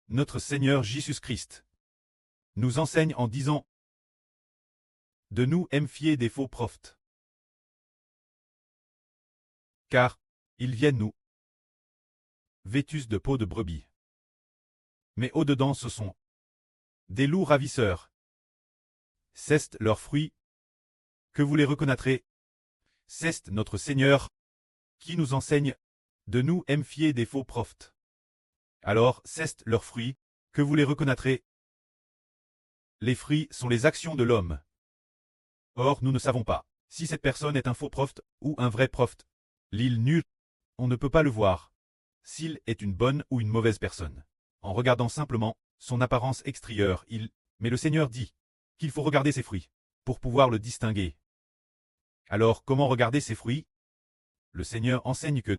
Notre Seigneur Jésus-Christ nous enseigne en disant de nous méfier des faux prophètes. Car ils viennent nous vêtus de peau de brebis. Mais au-dedans ce sont des loups ravisseurs. C'est leurs fruits que vous les reconnaîtrez. C'est notre Seigneur qui nous enseigne de nous méfier des faux prophètes. Alors, c'est leurs fruits que vous les reconnaîtrez. Les fruits sont les actions de l'homme. Or, nous ne savons pas si cette personne est un faux prophète ou un vrai prophète. L'île nul, on ne peut pas le voir s'il est une bonne ou une mauvaise personne. En regardant simplement son apparence extérieure, mais le Seigneur dit qu'il faut regarder ses fruits pour pouvoir le distinguer. Alors, comment regarder ses fruits? Le Seigneur enseigne que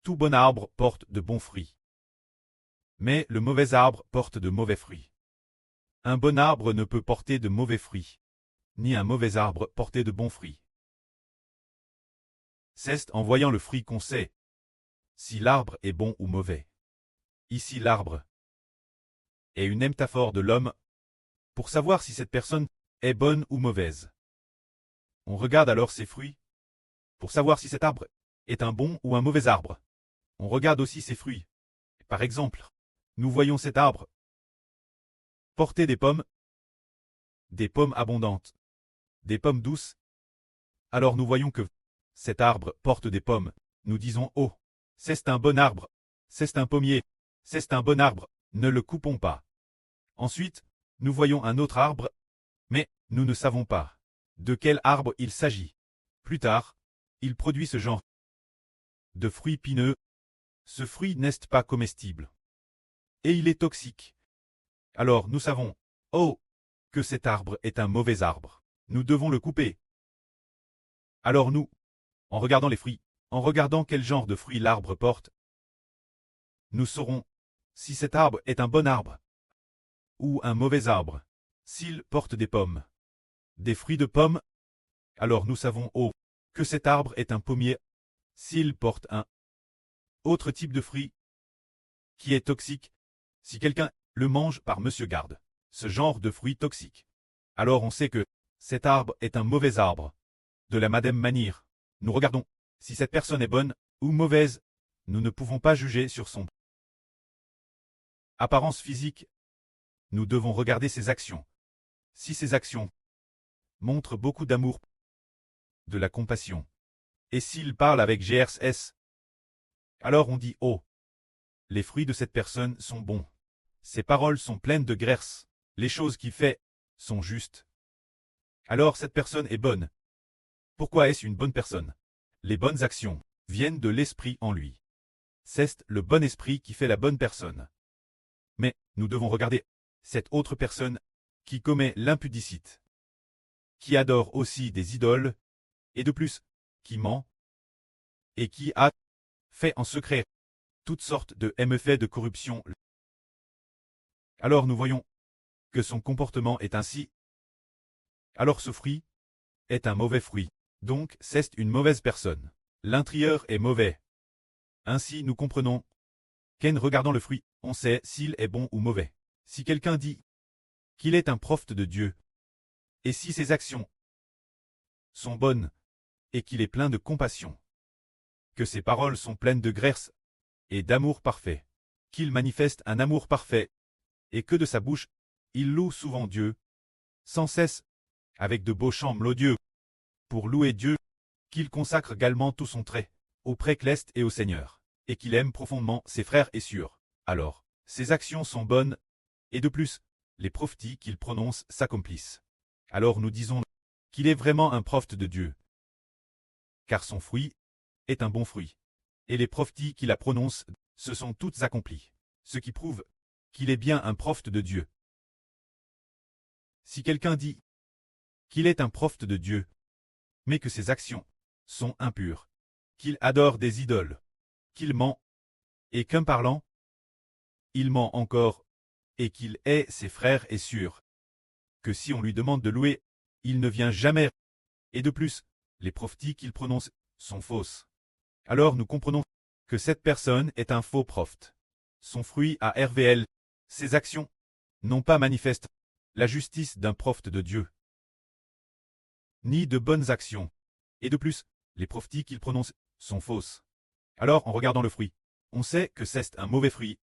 tout bon arbre porte de bons fruits. Mais le mauvais arbre porte de mauvais fruits. Un bon arbre ne peut porter de mauvais fruits, ni un mauvais arbre porter de bons fruits. C'est en voyant le fruit qu'on sait si l'arbre est bon ou mauvais. Ici l'arbre est une métaphore de l'homme pour savoir si cette personne est bonne ou mauvaise. On regarde alors ses fruits pour savoir si cet arbre est un bon ou un mauvais arbre. On regarde aussi ses fruits. Par exemple, nous voyons cet arbre porter des pommes abondantes, des pommes douces. Alors nous voyons que cet arbre porte des pommes. Nous disons « Oh, c'est un bon arbre, c'est un pommier, c'est un bon arbre, ne le coupons pas. » Ensuite, nous voyons un autre arbre, mais nous ne savons pas de quel arbre il s'agit. Plus tard, il produit ce genre de fruits pineux. Ce fruit n'est pas comestible. Et il est toxique. Alors nous savons, oh, que cet arbre est un mauvais arbre. Nous devons le couper. Alors nous, en regardant les fruits, en regardant quel genre de fruits l'arbre porte, nous saurons si cet arbre est un bon arbre ou un mauvais arbre. S'il porte des pommes, des fruits de pommes, alors nous savons, oh, que cet arbre est un pommier. S'il porte un autre type de fruit qui est toxique, si quelqu'un le mange par Monsieur Garde, ce genre de fruit toxique, alors on sait que cet arbre est un mauvais arbre. De la même manière, nous regardons si cette personne est bonne ou mauvaise. Nous ne pouvons pas juger sur son apparence physique. Nous devons regarder ses actions. Si ses actions montrent beaucoup d'amour, de la compassion, et s'il parle avec GRS, alors on dit « Oh, les fruits de cette personne sont bons. Ses paroles sont pleines de grâce. Les choses qu'il fait sont justes. Alors cette personne est bonne. » Pourquoi est-ce une bonne personne? Les bonnes actions viennent de l'esprit en lui. C'est le bon esprit qui fait la bonne personne. Mais nous devons regarder cette autre personne qui commet l'impudicite, qui adore aussi des idoles, et de plus, qui ment, et qui a fait en secret toutes sortes de méfaits de corruption. Alors nous voyons que son comportement est ainsi. Alors ce fruit est un mauvais fruit. Donc c'est une mauvaise personne. L'intérieur est mauvais. Ainsi nous comprenons qu'en regardant le fruit, on sait s'il est bon ou mauvais. Si quelqu'un dit qu'il est un prophète de Dieu, et si ses actions sont bonnes, et qu'il est plein de compassion, que ses paroles sont pleines de grâce et d'amour parfait, qu'il manifeste un amour parfait, et que de sa bouche, il loue souvent Dieu, sans cesse, avec de beaux chants mélodieux, pour louer Dieu, qu'il consacre également tout son trait au Précleste et au Seigneur, et qu'il aime profondément ses frères et sœurs. Alors, ses actions sont bonnes, et de plus, les prophéties qu'il prononce s'accomplissent. Alors nous disons qu'il est vraiment un prophète de Dieu, car son fruit est un bon fruit, et les prophéties qu'il a prononcées se sont toutes accomplies, ce qui prouve qu'il est bien un prophète de Dieu. Si quelqu'un dit qu'il est un prophète de Dieu, mais que ses actions sont impures, qu'il adore des idoles, qu'il ment, et qu'en parlant, il ment encore, et qu'il hait ses frères et sœurs, que si on lui demande de louer, il ne vient jamais, et de plus, les prophéties qu'il prononce sont fausses. Alors nous comprenons que cette personne est un faux prophète. Son fruit à RVL Ces actions n'ont pas manifestent la justice d'un prophète de Dieu, ni de bonnes actions. Et de plus, les prophéties qu'il prononce sont fausses. Alors, en regardant le fruit, on sait que c'est un mauvais fruit,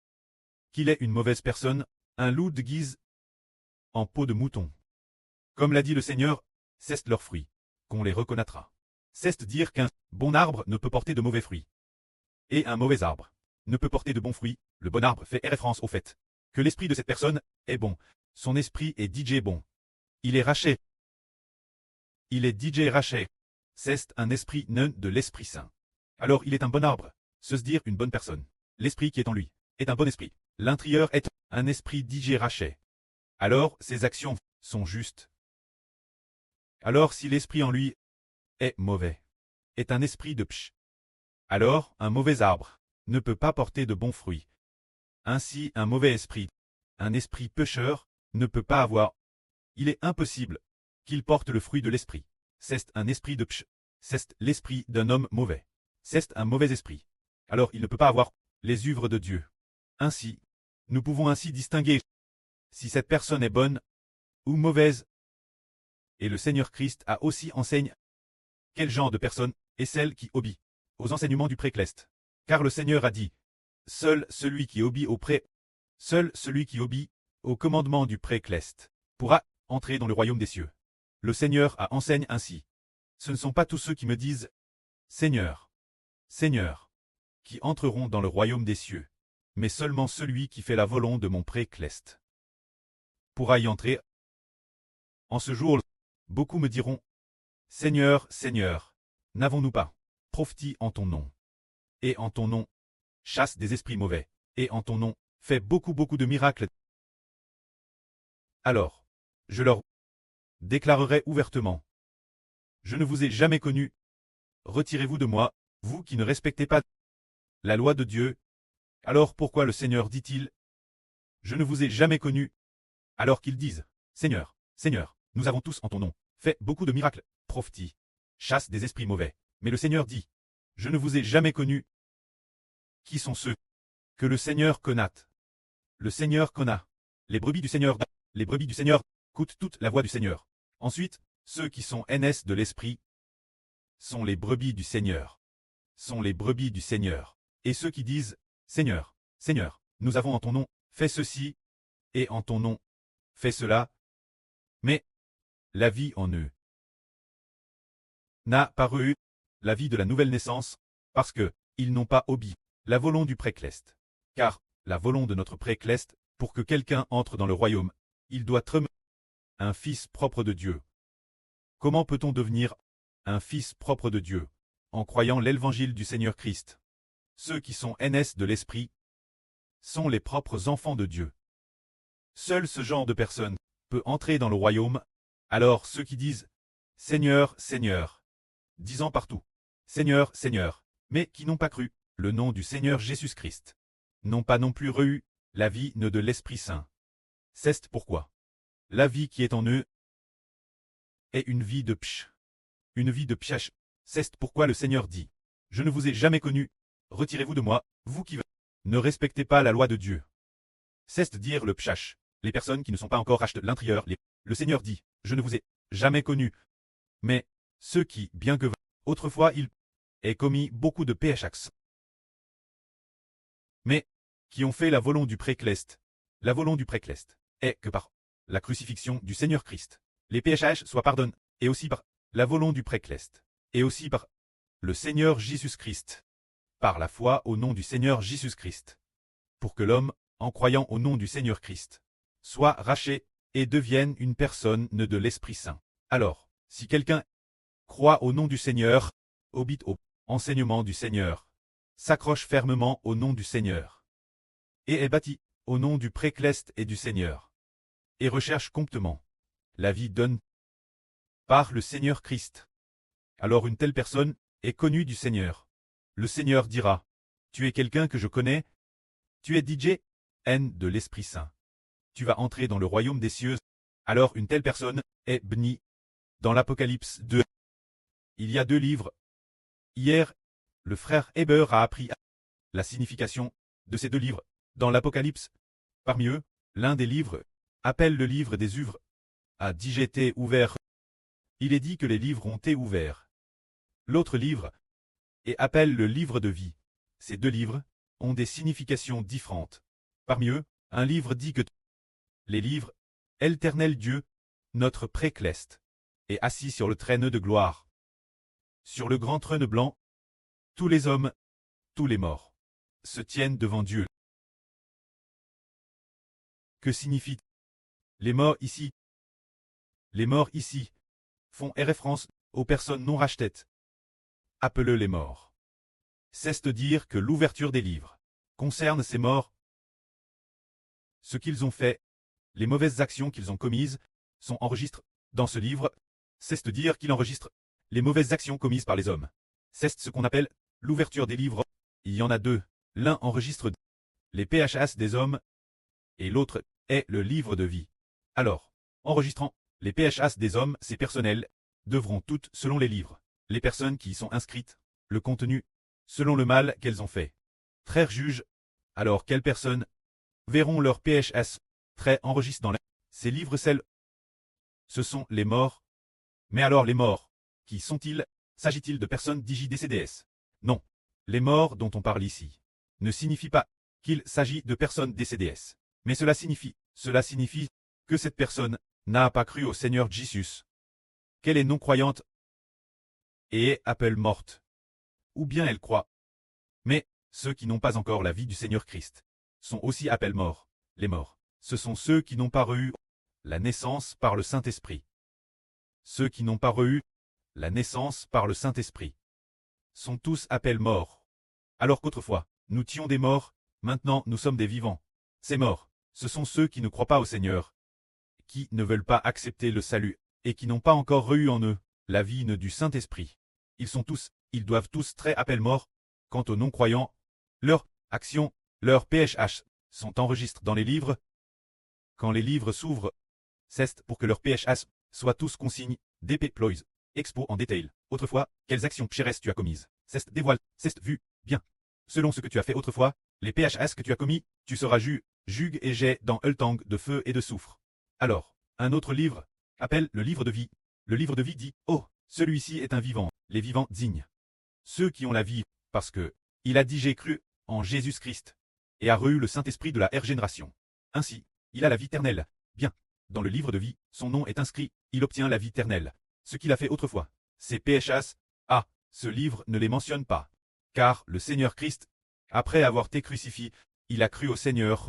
qu'il est une mauvaise personne, un loup de guise en peau de mouton. Comme l'a dit le Seigneur, c'est leur fruit qu'on les reconnaîtra. C'est dire qu'un bon arbre ne peut porter de mauvais fruits. Et un mauvais arbre ne peut porter de bons fruits. Le bon arbre fait référence au fait que l'esprit de cette personne est bon. Son esprit est DJ bon. Il est raché. Il est DJ raché. C'est un esprit non de l'Esprit Saint. Alors il est un bon arbre, se dire une bonne personne. L'esprit qui est en lui est un bon esprit. L'intérieur est un esprit DJ raché. Alors ses actions sont justes. Alors si l'esprit en lui est mauvais, est un esprit de psh, alors un mauvais arbre ne peut pas porter de bons fruits. Ainsi un mauvais esprit, un esprit pécheur, ne peut pas avoir. Il est impossible qu'il porte le fruit de l'esprit. C'est un esprit de psh, c'est l'esprit d'un homme mauvais. C'est un mauvais esprit. Alors il ne peut pas avoir les œuvres de Dieu. Ainsi, nous pouvons ainsi distinguer si cette personne est bonne ou mauvaise. Et le Seigneur Christ a aussi enseigné quel genre de personne est celle qui obéit aux enseignements du précleste. Car le Seigneur a dit, seul celui qui obéit au commandement du précleste pourra entrer dans le royaume des cieux. Le Seigneur a enseigné ainsi. Ce ne sont pas tous ceux qui me disent, Seigneur, Seigneur, qui entreront dans le royaume des cieux, mais seulement celui qui fait la volonté de mon précleste pourra y entrer. En ce jour, beaucoup me diront, Seigneur, Seigneur, n'avons-nous pas prophétisé en ton nom? Et en ton nom, chasse des esprits mauvais, et en ton nom, fait beaucoup de miracles. Alors, je leur déclarerai ouvertement, je ne vous ai jamais connu, retirez-vous de moi, vous qui ne respectez pas la loi de Dieu. Alors pourquoi le Seigneur dit-il, je ne vous ai jamais connu, alors qu'ils disent, Seigneur, Seigneur, nous avons tous en ton nom fait beaucoup de miracles, prophéties, chasse des esprits mauvais. Mais le Seigneur dit, je ne vous ai jamais connu. Qui sont ceux que le Seigneur connaît? Le Seigneur connaît les brebis du Seigneur. Les brebis du Seigneur écoutent toute la voix du Seigneur. Ensuite, ceux qui sont NS de l'Esprit sont les brebis du Seigneur. Sont les brebis du Seigneur. Et ceux qui disent, Seigneur, Seigneur, nous avons en ton nom fait ceci, et en ton nom fait cela. Mais la vie en eux n'a paru la vie de la nouvelle naissance, parce que ils n'ont pas obéi la volonté du précleste. Car la volonté de notre précleste, pour que quelqu'un entre dans le royaume, il doit être un fils propre de Dieu. Comment peut-on devenir un fils propre de Dieu? En croyant l'évangile du Seigneur Christ. Ceux qui sont NS de l'Esprit sont les propres enfants de Dieu. Seul ce genre de personne peut entrer dans le royaume. Alors ceux qui disent « Seigneur, Seigneur », disant partout « Seigneur, Seigneur », mais qui n'ont pas cru le nom du Seigneur Jésus-Christ, n'ont pas non plus reçu la vie de l'Esprit Saint. C'est pourquoi la vie qui est en eux est une vie de psh, une vie de pshach. C'est pourquoi le Seigneur dit « Je ne vous ai jamais connu, retirez-vous de moi, vous qui ne respectez pas la loi de Dieu. » C'est dire le pshach, les personnes qui ne sont pas encore rachetées de l'intérieur. Le Seigneur dit « Je ne vous ai jamais connu. » Mais ceux qui, bien que autrefois ils aient commis beaucoup de péchés, mais qui ont fait la volonté du précleste, la volonté du précleste est que par la crucifixion du Seigneur Christ, les péchés soient pardonnés, et aussi par la volonté du précleste, et aussi par le Seigneur Jésus-Christ, par la foi au nom du Seigneur Jésus-Christ, pour que l'homme, en croyant au nom du Seigneur Christ, soit racheté et devienne une personne de l'Esprit Saint. Alors, si quelqu'un croit au nom du Seigneur, obéit au enseignement du Seigneur, s'accroche fermement au nom du Seigneur, et est bâti au nom du précleste et du Seigneur, et recherche promptement la vie donne par le Seigneur Christ. Alors une telle personne est connue du Seigneur. Le Seigneur dira, tu es quelqu'un que je connais, tu es DJ, N de l'Esprit Saint. Tu vas entrer dans le royaume des cieux. Alors une telle personne est bénie. Dans l'Apocalypse 2, il y a 2 livres. Hier, le frère Heber a appris la signification de ces 2 livres dans l'Apocalypse. Parmi eux, L'un des livres appelle le livre des œuvres a dit été ouvert. Il est dit que les livres ont été ouverts. L'autre livre et appelle le livre de vie. Ces deux livres ont des significations différentes. Parmi eux, un livre dit que les livres, éternel Dieu, notre précleste, est assis sur le trône de gloire. Sur le grand trône blanc, tous les hommes, tous les morts, se tiennent devant Dieu. Que signifie les morts ici? Les morts ici font référence aux personnes non rachetées. Appelez les morts. C'est de dire que l'ouverture des livres concerne ces morts. Ce qu'ils ont fait, les mauvaises actions qu'ils ont commises, sont enregistrées dans ce livre. C'est de dire qu'il enregistre les mauvaises actions commises par les hommes. C'est ce qu'on appelle l'ouverture des livres. Il y en a deux. L'un enregistre les PHS des hommes et l'autre est le livre de vie. Alors, enregistrant les PHS des hommes, ces personnels devront toutes, selon les livres, les personnes qui y sont inscrites, le contenu, selon le mal qu'elles ont fait. Très juge, alors quelles personnes verront leur PHS très enregistré dans ces livres celles. Ce sont les morts. Mais alors les morts, qui sont-ils? S'agit-il de personnes DJDCDS? Non. Les morts dont on parle ici ne signifie pas qu'il s'agit de personnes DCDS. Mais cela signifie que cette personne n'a pas cru au Seigneur Jésus, qu'elle est non-croyante et est appelée morte. Ou bien elle croit. Mais ceux qui n'ont pas encore la vie du Seigneur Christ sont aussi appelés morts. Les morts, ce sont ceux qui n'ont pas eu la naissance par le Saint-Esprit. Ceux qui n'ont pas eu la naissance par le Saint-Esprit sont tous appelés morts. Alors qu'autrefois, nous étions des morts, maintenant nous sommes des vivants. Ces morts, ce sont ceux qui ne croient pas au Seigneur, qui ne veulent pas accepter le salut, et qui n'ont pas encore eu en eux la vie du Saint-Esprit. Ils doivent tous très appelés morts. Quant aux non-croyants, leurs actions, leurs PHS, sont enregistrés dans les livres. Quand les livres s'ouvrent, c'est pour que leurs PHS soient tous consignés, déploys, expo en détail. Autrefois, quelles actions pécheresses tu as commises? C'est dévoile, c'est vu, bien. Selon ce que tu as fait autrefois, les PHS que tu as commis, tu seras jugue et jet dans le tang de feu et de soufre. Alors, un autre livre appelle le livre de vie. Le livre de vie dit, oh, celui-ci est un vivant, les vivants dignes. Ceux qui ont la vie, parce que, il a dit j'ai cru en Jésus-Christ, et a reçu le Saint-Esprit de la régénération. Ainsi, il a la vie éternelle. Bien. Dans le livre de vie, son nom est inscrit, il obtient la vie éternelle. Ce qu'il a fait autrefois. Ces PHS, ce livre ne les mentionne pas. Car le Seigneur Christ, après avoir été crucifié, il a cru au Seigneur.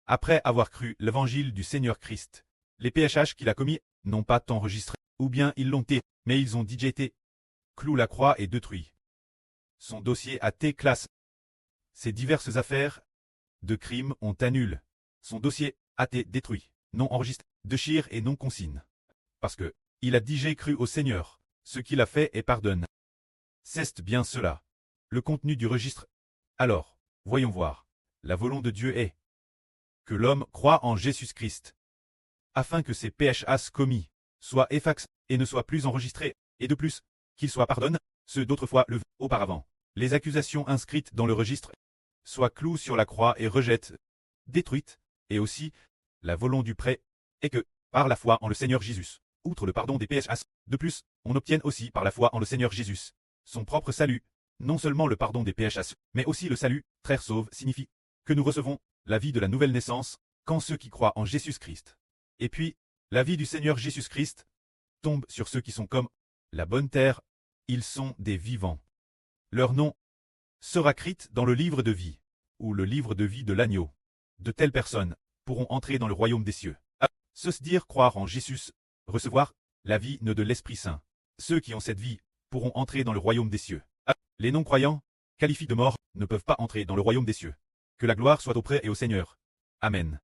Après avoir cru l'évangile du Seigneur Christ, les PHS qu'il a commis n'ont pas enregistré, ou bien ils l'ont été, mais ils ont dit été. Clou la croix et détruit. Son dossier a été classé. Ces diverses affaires de crimes ont annulé. Son dossier a été détruit, non enregistré, déchiré et non consigne. Parce que, il a dit j'ai cru au Seigneur, ce qu'il a fait et pardonne. C'est bien cela. Le contenu du registre. Alors, voyons voir. La volonté de Dieu est que l'homme croit en Jésus-Christ, afin que ses PHS commis soient effacés et ne soient plus enregistrés, et de plus, qu'il soit pardonne, ceux d'autrefois le auparavant. Les accusations inscrites dans le registre soient clouées sur la croix et rejettent, détruites, et aussi, la volonté du prêt est que, par la foi en le Seigneur Jésus, outre le pardon des PHS, de plus, on obtienne aussi par la foi en le Seigneur Jésus son propre salut. Non seulement le pardon des PHS, mais aussi le salut, très sauve, signifie que nous recevons la vie de la nouvelle naissance quand ceux qui croient en Jésus-Christ. Et puis, la vie du Seigneur Jésus-Christ tombe sur ceux qui sont comme la bonne terre, ils sont des vivants. Leur nom sera écrit dans le livre de vie, ou le livre de vie de l'agneau. De telles personnes pourront entrer dans le royaume des cieux. Se dire croire en Jésus, recevoir la vie de l'Esprit Saint. Ceux qui ont cette vie pourront entrer dans le royaume des cieux. Les non-croyants, qualifiés de morts, ne peuvent pas entrer dans le royaume des cieux. Que la gloire soit auprès et au Seigneur. Amen.